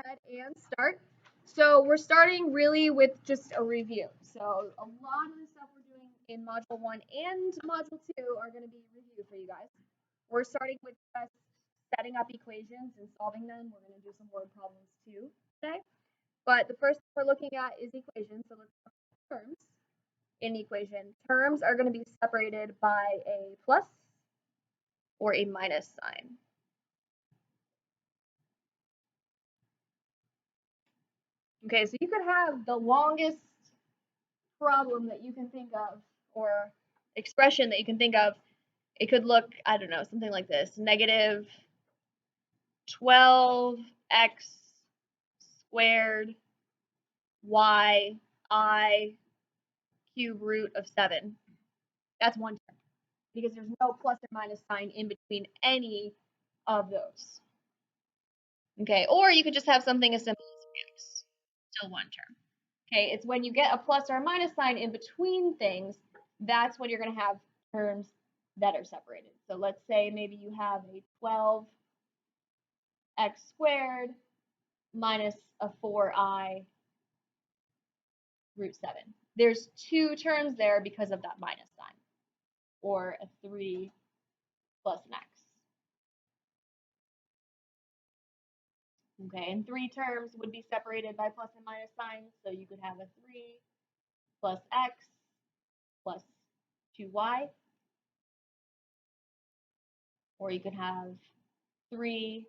ahead and start. So we're starting really with just a review. So a lot of the stuff we're doing in Module 1 and Module 2 are going to be review for you guys. We're starting with just setting up equations and solving them. We're going to do some word problems too today. But the first thing we're looking at is equations. So let's look at terms in the equation. Terms are going to be separated by a plus or a minus sign. Okay, so you could have the longest problem that you can think of or expression that you can think of. It could look, I don't know, something like this. Negative 12x squared y I cube root of 7. That's one term because there's no plus or minus sign in between any of those. Okay, or you could just have something as simple as 3x, still one term. Okay, it's when you get a plus or a minus sign in between things, that's when you're going to have terms that are separated. So let's say maybe you have a 12x squared minus a 4I root 7. There's two terms there because of that minus sign, or a 3 plus an x. Okay, and three terms would be separated by plus and minus signs, so you could have a 3 plus x plus 2y, or you could have 3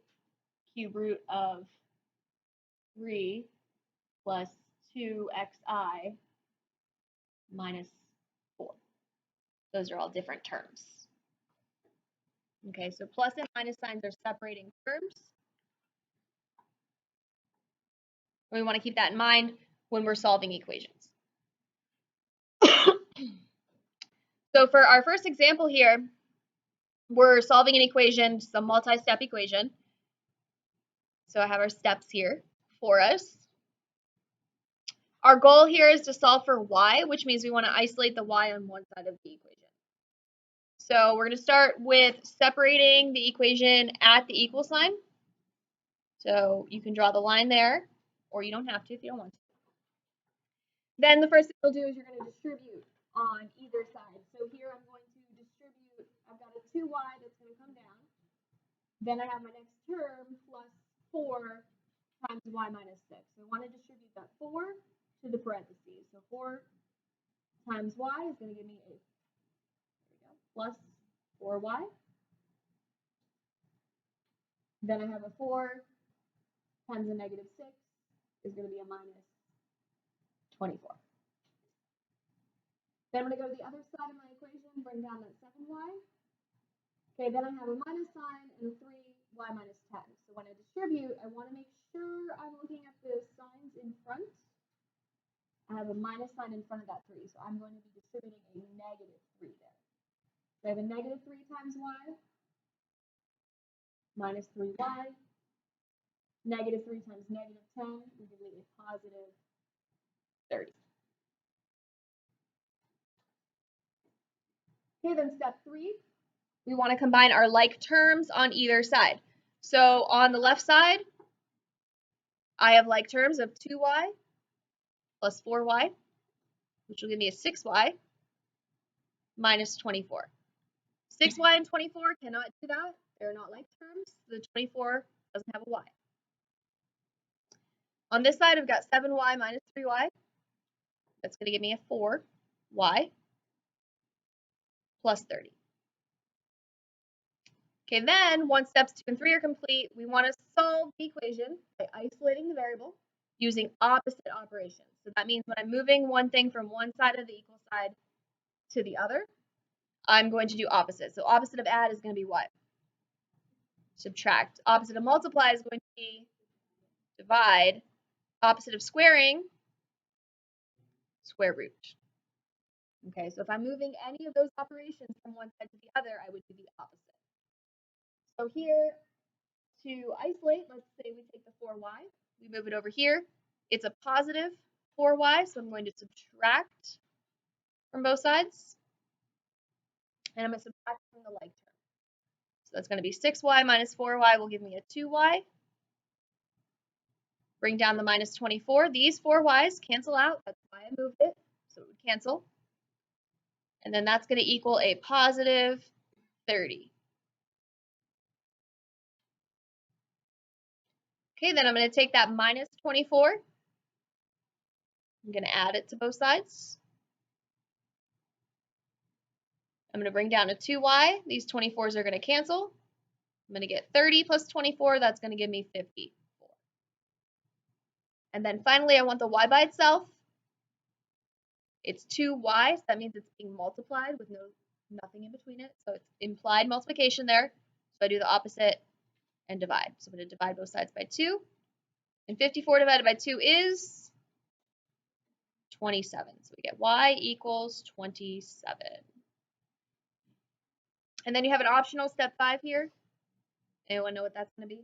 cube root of 3 plus 2xi minus 4. Those are all different terms. Okay, so plus and minus signs are separating terms. We want to keep that in mind when we're solving equations. So for our first example here, we're solving an equation, it's a multi-step equation. So I have our steps here for us. Our goal here is to solve for y, which means we want to isolate the y on one side of the equation. So we're going to start with separating the equation at the equal sign. So you can draw the line there, or you don't have to if you don't want to. Then the first thing you'll do is you're going to distribute on either side. So here I'm going to distribute, I've got a 2y that's going to come down. Then I have my next term plus 4 times y minus 6. So I want to distribute that 4 to the parentheses. So 4 times y is going to give me 8. There we go. Plus 4y. Then I have a 4 times a negative 6 is going to be a minus 24. Then I'm going to go to the other side of my equation, bring down that 7y. Okay, then I have a minus sign and a 3y minus 10. So when I distribute, I want to make sure I'm looking at the signs in front. I have a minus sign in front of that 3, so I'm going to be distributing a negative 3 there. So I have a negative 3 times y minus 3y. Negative 3 times negative 10 will give me a positive 30. Okay, then step 3, we want to combine our like terms on either side. So on the left side, I have like terms of 2y plus 4y, which will give me a 6y minus 24. 6y and 24 cannot do that. They're not like terms. The 24 doesn't have a y. On this side, I've got 7y minus 3y. That's going to give me a 4y plus 30. Okay, then once steps 2 and 3 are complete, we want to solve the equation by isolating the variable using opposite operations. So that means when I'm moving one thing from one side of the equal side to the other, I'm going to do opposite. So opposite of add is going to be what? Subtract. Opposite of multiply is going to be divide. Opposite of squaring, square root. Okay, so if I'm moving any of those operations from one side to the other, I would do the opposite. So here, to isolate, let's say we take the 4y, we move it over here. It's a positive 4y, so I'm going to subtract from both sides. And I'm going to subtract from the like term. So that's going to be 6y minus 4y will give me a 2y. Bring down the minus 24. These 4 y's cancel out. That's why I moved it, so it would cancel. And then that's going to equal a positive 30. Okay, then I'm going to take that minus 24. I'm going to add it to both sides. I'm going to bring down a 2y. These 24s are going to cancel. I'm going to get 30 plus 24. That's going to give me 54. And then finally, I want the y by itself. It's 2y, so that means it's being multiplied with nothing in between it. So it's implied multiplication there. So I do the opposite and divide. So I'm going to divide both sides by 2. And 54 divided by 2 is 27. So we get y equals 27. And then you have an optional step 5 here. Anyone know what that's going to be?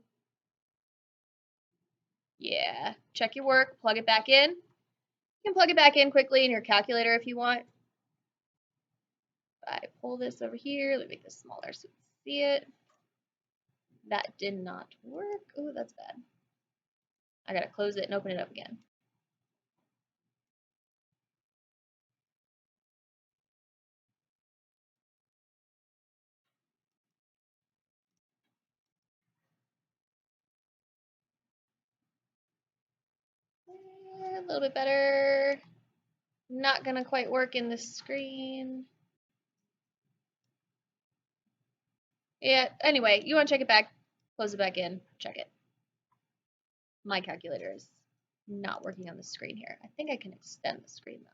Yeah. Check your work, plug it back in. You can plug it back in quickly in your calculator if you want. I pull this over here. Let me make this smaller so you can see it. That did not work. Oh, that's bad. I gotta close it and open it up again. A little bit better. Not gonna quite work in the screen. Yeah, anyway, you want to check it back, close it back in, check it. My calculator is not working on the screen here. I think I can extend the screen though.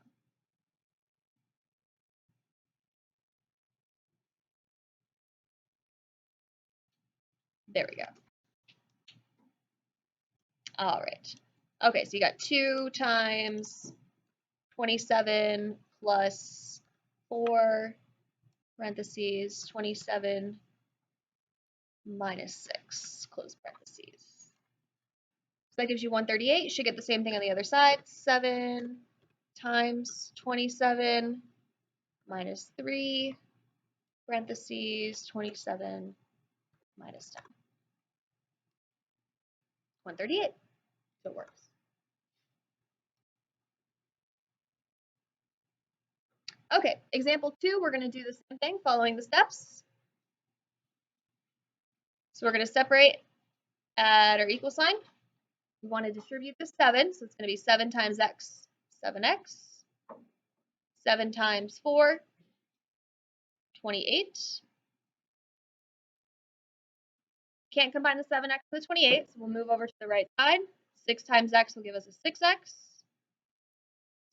There we go. All right. Okay, so you got 2 times 27 plus 4 parentheses 27 minus 6 close parentheses. So that gives you 138. You should get the same thing on the other side. 7 times 27 minus 3 parentheses 27 minus 10. 138. So it works. Okay, example 2, we're going to do the same thing following the steps. So we're going to separate at our equal sign. We want to distribute the 7, so it's going to be 7 times x, 7x. 7 times 4, 28. Can't combine the 7x with the 28, so we'll move over to the right side. 6 times x will give us a 6x.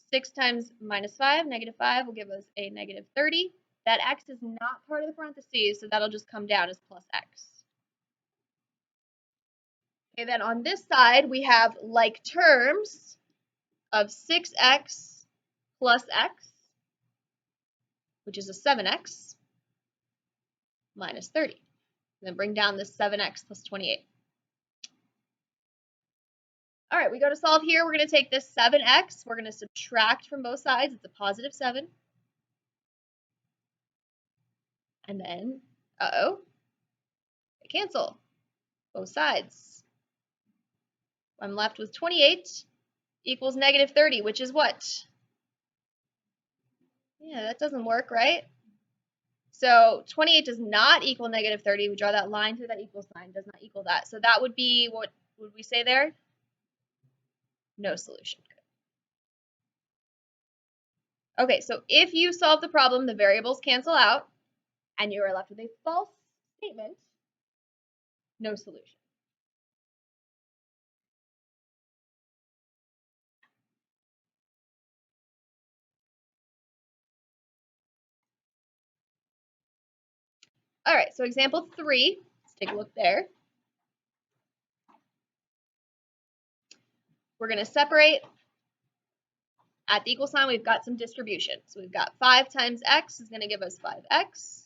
6 times minus 5, negative 5, will give us a negative 30. That x is not part of the parentheses, so that'll just come down as plus x. Okay, then on this side, we have like terms of 6x plus x, which is a 7x, minus 30. And then bring down this 7x plus 28. All right, we go to solve here. We're going to take this 7x. We're going to subtract from both sides. It's a positive 7. And then, they cancel both sides. I'm left with 28 equals negative 30, which is what? Yeah, that doesn't work, right? So 28 does not equal negative 30. We draw that line through that equal sign. Does not equal that. So that would be, what would we say there? No solution. Okay, so if you solve the problem, the variables cancel out, and you are left with a false statement, no solution. All right, so example 3, let's take a look there. We're going to separate. At the equal sign, we've got some distribution. So we've got 5 times x is going to give us 5x.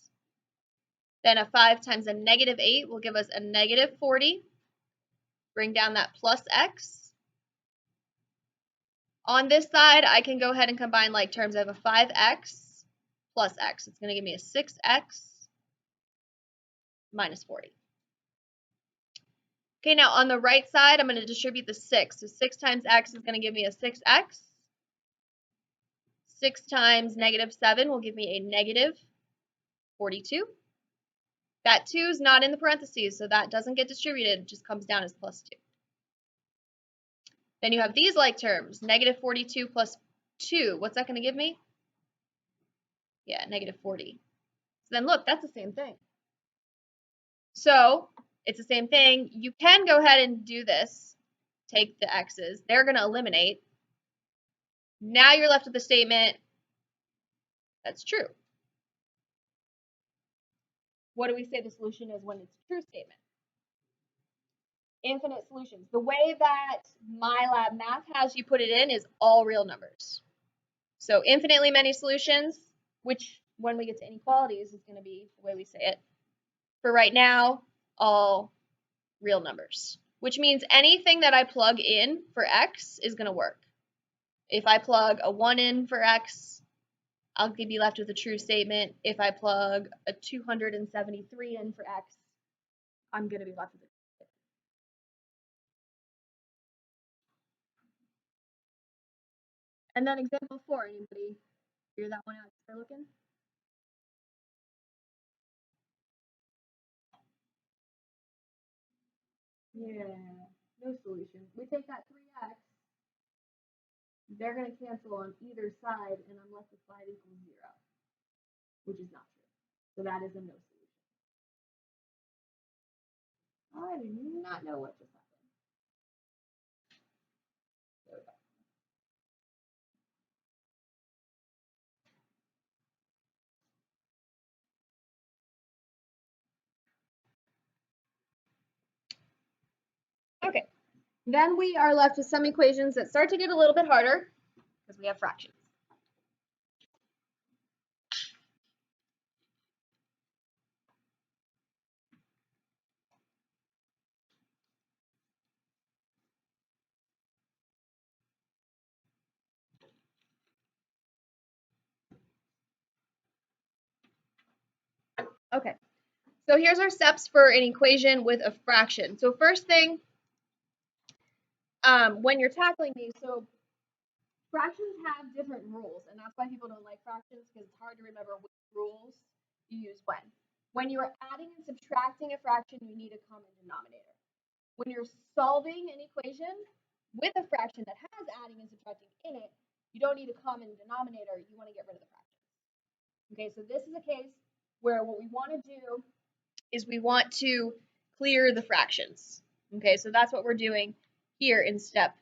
Then a 5 times a negative 8 will give us a negative 40. Bring down that plus x. On this side, I can go ahead and combine like terms. I have a 5x plus x. It's going to give me a 6x minus 40. Okay, now on the right side, I'm going to distribute the 6. So 6 times x is going to give me a 6x. 6 times negative 7 will give me a negative 42. That 2 is not in the parentheses, so that doesn't get distributed. It just comes down as plus 2. Then you have these like terms. Negative 42 plus 2. What's that going to give me? Yeah, negative 40. So then look, that's the same thing. So it's the same thing. You can go ahead and do this. Take the x's. They're going to eliminate. Now you're left with the statement that's true. What do we say the solution is when it's a true statement? Infinite solutions. The way that MyLab Math has you put it in is all real numbers. So infinitely many solutions, which when we get to inequalities is going to be the way we say it. For right now, all real numbers, which means anything that I plug in for x is going to work. If I plug a 1 in for x, I'll be left with a true statement. If I plug a 273 in for x, I'm going to be left with a true statement. And then example 4, anybody figure that one out as they're looking? Yeah, no solution. We take that 3x, they're going to cancel on either side, and I'm left with 5 equals 0, which is not true. So that is a no solution. I do not know what just happened. There we go. Okay, then we are left with some equations that start to get a little bit harder because we have fractions. Okay, so here's our steps for an equation with a fraction. So first thing, when you're tackling these, so fractions have different rules, and that's why people don't like fractions, because it's hard to remember which rules you use when. When you're adding and subtracting a fraction, you need a common denominator. When you're solving an equation with a fraction that has adding and subtracting in it, you don't need a common denominator. You want to get rid of the fractions. Okay, so this is a case where what we want to do is we want to clear the fractions. Okay, so that's what we're doing here in step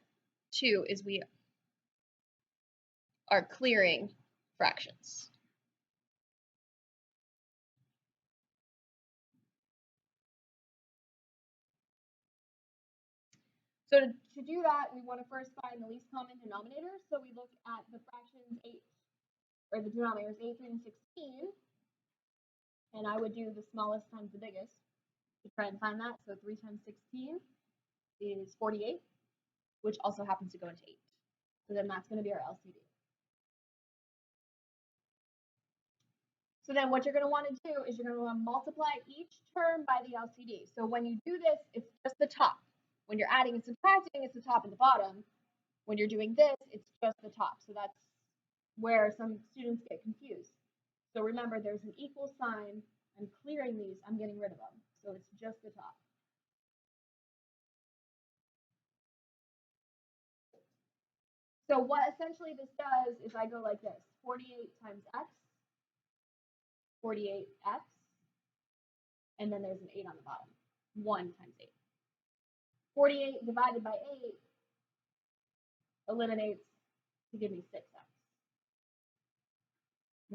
2, is we are clearing fractions. So to do that, we want to first find the least common denominator. So we look at the fractions 8, or the denominators 8, 3, and 16. And I would do the smallest times the biggest to try and find that. So 3 times 16 is 48, which also happens to go into 8. So then that's going to be our LCD. So then what you're going to want to do is you're going to want to multiply each term by the LCD. So when you do this, it's just the top. When you're adding and subtracting, it's the top and the bottom. When you're doing this, it's just the top. So that's where some students get confused. So remember, there's an equal sign. I'm clearing these. I'm getting rid of them. So it's just the top. So what essentially this does is I go like this. 48 times x, 48x, and then there's an 8 on the bottom. 1 times 8. 48 divided by 8 eliminates to give me 6x.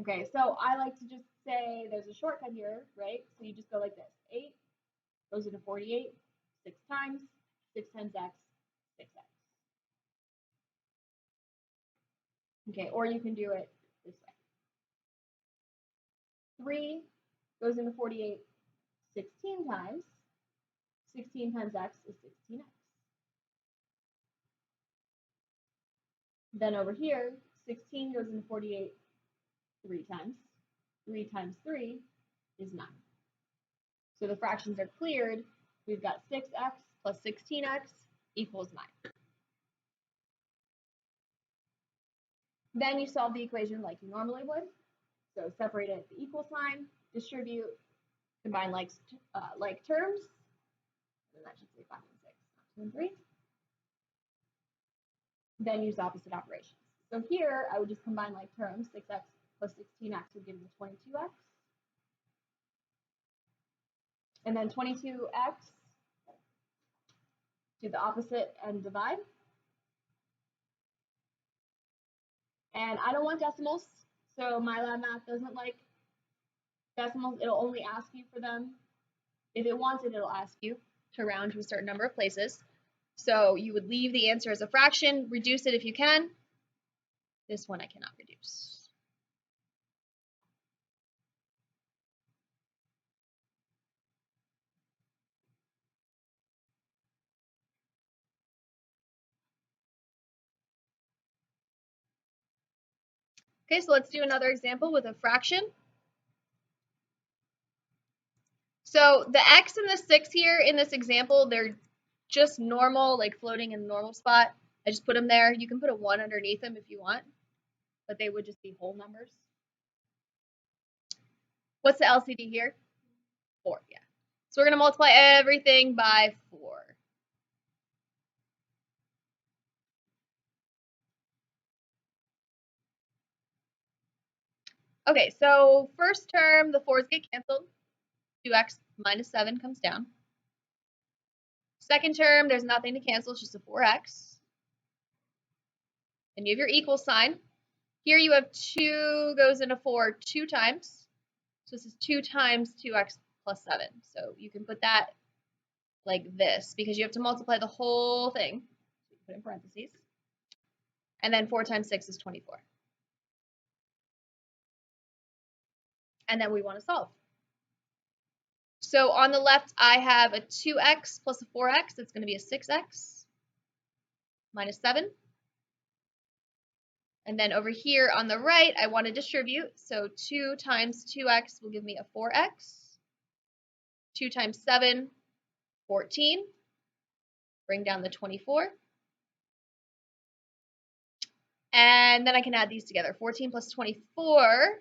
Okay, so I like to just say there's a shortcut here, right? So you just go like this. 8 goes into 48, 6 times x, 6x. Okay, or you can do it this way. 3 goes into 48 16 times. 16 times x is 16x. Then over here, 16 goes into 48 3 times. 3 times 3 is 9. So the fractions are cleared. We've got 6x plus 16x equals 9. Then you solve the equation like you normally would. So separate it at the equal sign, distribute, combine like terms, and that should say 5 and 6, not 2 and 3. Then use opposite operations. So here I would just combine like terms. 6x plus 16x would give me 22x. And then 22x, do the opposite and divide. And I don't want decimals, so MyLab Math doesn't like decimals. It'll only ask you for them. If it wants it, it'll ask you to round to a certain number of places. So you would leave the answer as a fraction, reduce it if you can. This one I cannot reduce. Okay, so let's do another example with a fraction. So the x and the 6 here in this example, they're just normal, like floating in the normal spot. I just put them there. You can put a 1 underneath them if you want, but they would just be whole numbers. What's the LCD here? 4, yeah. So we're going to multiply everything by 4. Okay, so first term, the 4's get canceled. 2x minus 7 comes down. Second term, there's nothing to cancel, it's just a 4x. And you have your equal sign. Here you have 2 goes into 4 2 times. So this is 2 times 2x plus 7. So you can put that like this because you have to multiply the whole thing. So you put in parentheses. And then 4 times 6 is 24. And then we want to solve. So on the left, I have a 2x plus a 4x. That's going to be a 6x minus 7. And then over here on the right, I want to distribute. So 2 times 2x will give me a 4x. 2 times 7, 14. Bring down the 24. And then I can add these together. 14 plus 24,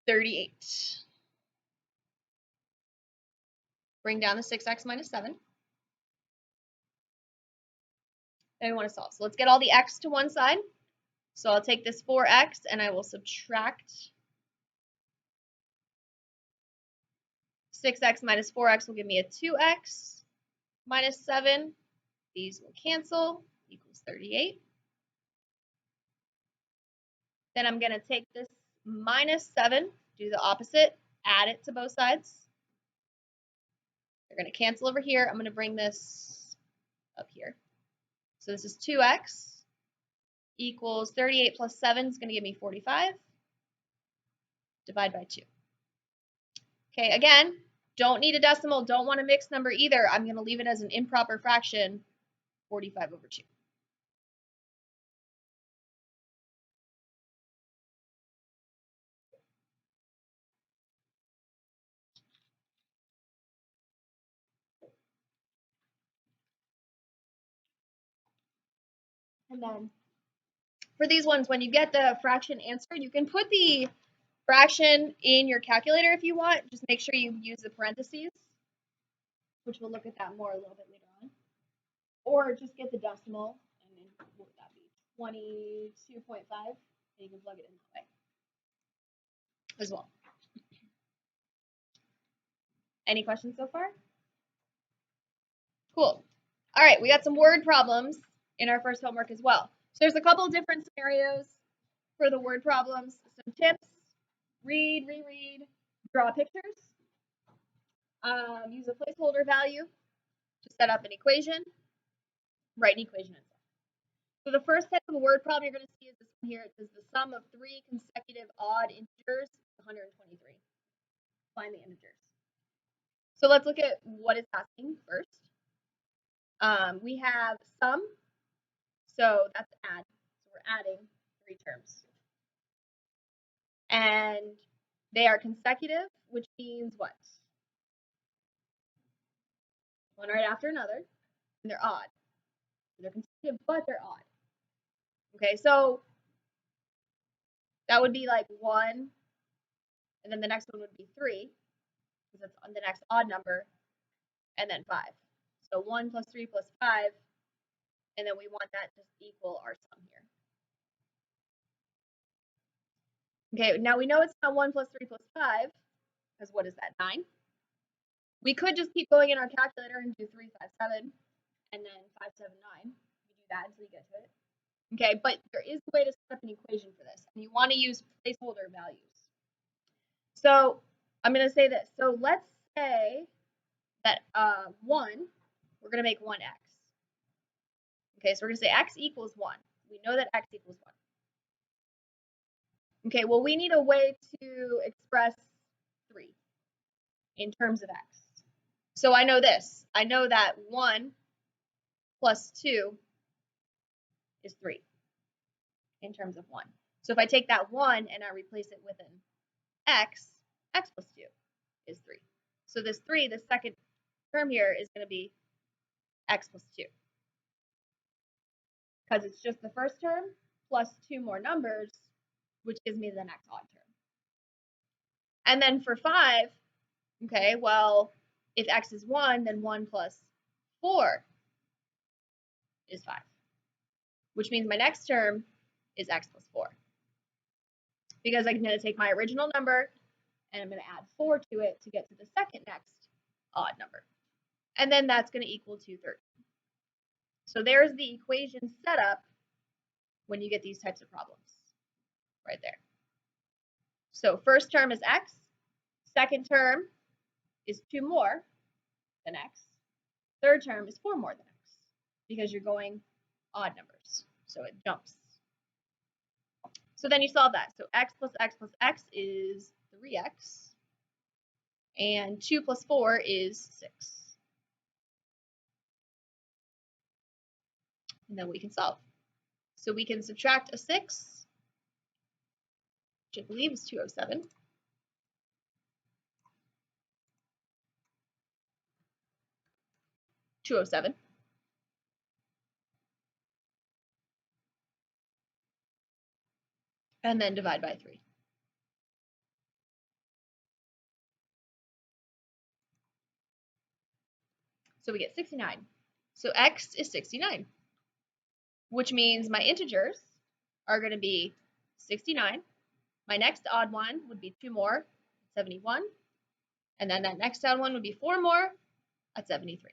38. Bring down the 6x minus 7. Then we want to solve. So let's get all the x to one side. So I'll take this 4x and I will subtract 6x minus 4x will give me a 2x minus 7. These will cancel, equals 38. Then I'm going to take this minus 7, do the opposite, add it to both sides. They're going to cancel over here. I'm going to bring this up here. So this is 2x equals 38 plus 7 is going to give me 45. Divide by 2. Okay, again, don't need a decimal, don't want a mixed number either. I'm going to leave it as an improper fraction, 45 over 2. And then for these ones, when you get the fraction answer, you can put the fraction in your calculator if you want. Just make sure you use the parentheses, which we'll look at that more a little bit later on. Or just get the decimal, and then what would that be? 22.5, and you can plug it in that way as well. Any questions so far? Cool. All right, we got some word problems in our first homework as well. So there's a couple different scenarios for the word problems. Some tips: read, reread, draw pictures, use a placeholder value to set up an equation, write an equation itself. So the first type of word problem you're going to see is this one here. It says the sum of 3 consecutive odd integers is 123. Find the integers. So let's look at what it's asking first. We have sum, so that's add. So we're adding 3 terms. And they are consecutive, which means what? one right after another, and they're odd. They're consecutive, but they're odd. Okay, so that would be like 1, and then the next one would be 3, because that's on the next odd number, and then 5. So 1 plus 3 plus 5, and then we want that to equal our sum here. Okay, now we know it's not 1 plus 3 plus 5, because what is that, 9? We could just keep going in our calculator and do 3, 5, 7, and then 5, 7, 9. You do that until you get to it. Okay, but there is a way to set up an equation for this, and you want to use placeholder values. So I'm going to say this. So let's say that 1, we're going to make 1x. Okay, so we're going to say x equals 1. We know that x equals 1. Okay, well, we need a way to express 3 in terms of x. So I know this. I know that 1 plus 2 is 3 in terms of 1. So if I take that 1 and I replace it with an x plus 2 is 3. So this 3, the second term here, is going to be x plus 2. Because it's just the first term plus 2 more numbers, which gives me the next odd term. And then for 5, okay, well, if x is 1, then 1 plus 4 is 5, which means my next term is x plus 4. Because I'm going to take my original number and I'm going to add 4 to it to get to the second next odd number. And then that's going to equal 213. So there's the equation set up when you get these types of problems right there. So first term is x, second term is 2 more than x, third term is 4 more than x, because you're going odd numbers, so it jumps. So then you solve that. So x plus x plus x is 3x, and 2 plus 4 is 6. And then we can solve. So we can subtract a 6, which I believe is 207. And then divide by 3. So we get 69. So x is 69, which means my integers are going to be 69. My next odd one would be 2 more, 71. And then that next odd one would be 4 more at 73.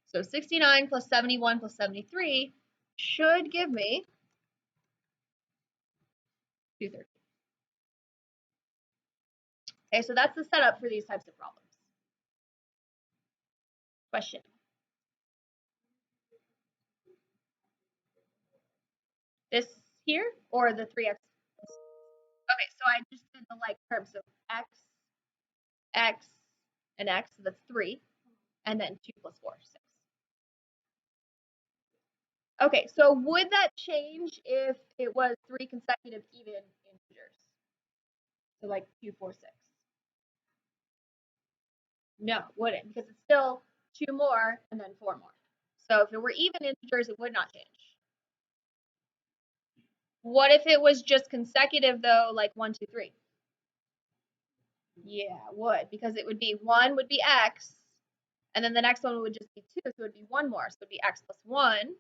So 69 plus 71 plus 73 should give me 213. Okay, so that's the setup for these types of problems. Question. This here or the 3x? Okay, so I just did the like terms. So x, and x, so that's 3. And then 2 plus 4, 6. Okay, so would that change if it was 3 consecutive even integers? So like 2, 4, 6. No, it wouldn't, because it's still 2 more and then 4 more. So if it were even integers, it would not change. What if it was just consecutive though, like 1, 2, 3? Yeah, it would, because it would be 1 would be x, and then the next one would just be 2, so it would be 1 more, so it would be x plus 1,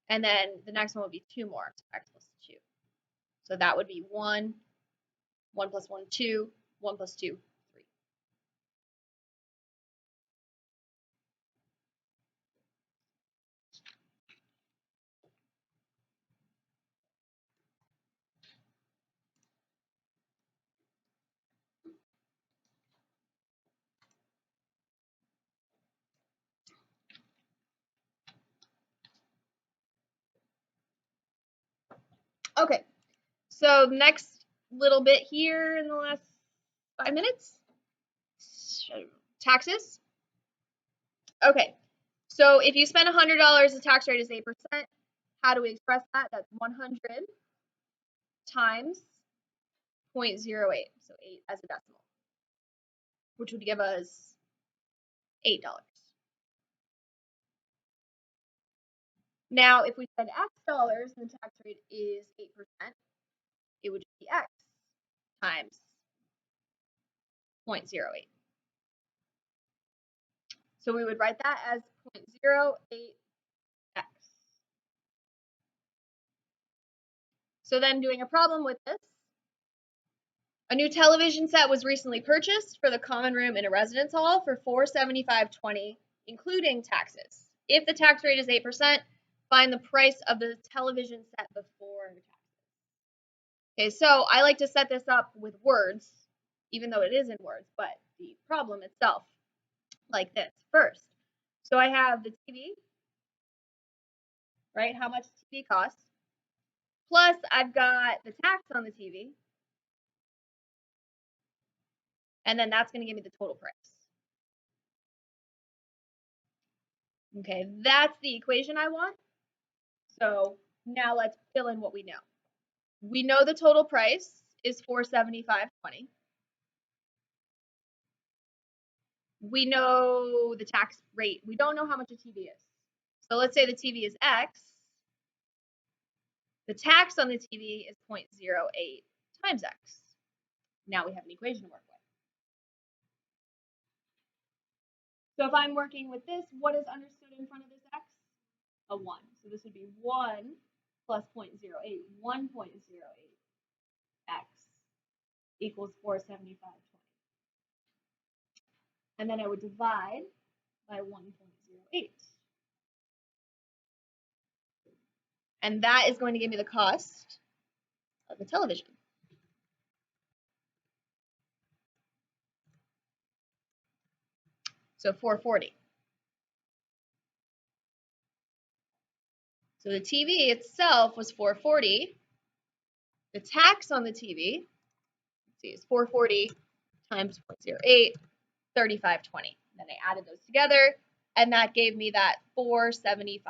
and then the next one would be 2 more, so x plus 2. So that would be 1, 1 plus 1, 2, 1 plus 2, 3. Okay, so next little bit here in the last 5 minutes, taxes. Okay, so if you spend $100, the tax rate is 8%. How do we express that? That's 100 times 0.08, so 8 as a decimal, which would give us $8. Now, if we spend X dollars and the tax rate is 8%, it would be X times 0.08. So we would write that as 0.08X. So then doing a problem with this, a new television set was recently purchased for the common room in a residence hall for $475.20, including taxes. If the tax rate is 8%, find the price of the television set before taxes. Okay, so I like to set this up with words, even though it is in words, but the problem itself, like this first. So I have the TV, right? How much TV costs. Plus, I've got the tax on the TV. And then that's going to give me the total price. Okay, that's the equation I want. So now let's fill in what we know. We know the total price is $475.20. We know the tax rate. We don't know how much a TV is. So let's say the TV is X. The tax on the TV is 0.08 times X. Now we have an equation to work with. So if I'm working with this, what is understood in front of this X? A 1. So this would be 1 plus 0.08, 1.08 X equals 475.20. And then I would divide by 1.08. And that is going to give me the cost of the television. So $440. So the TV itself was $440. The tax on the TV, let's see, is $440 times 0.08, $35.20. Then I added those together, and that gave me that $475.20.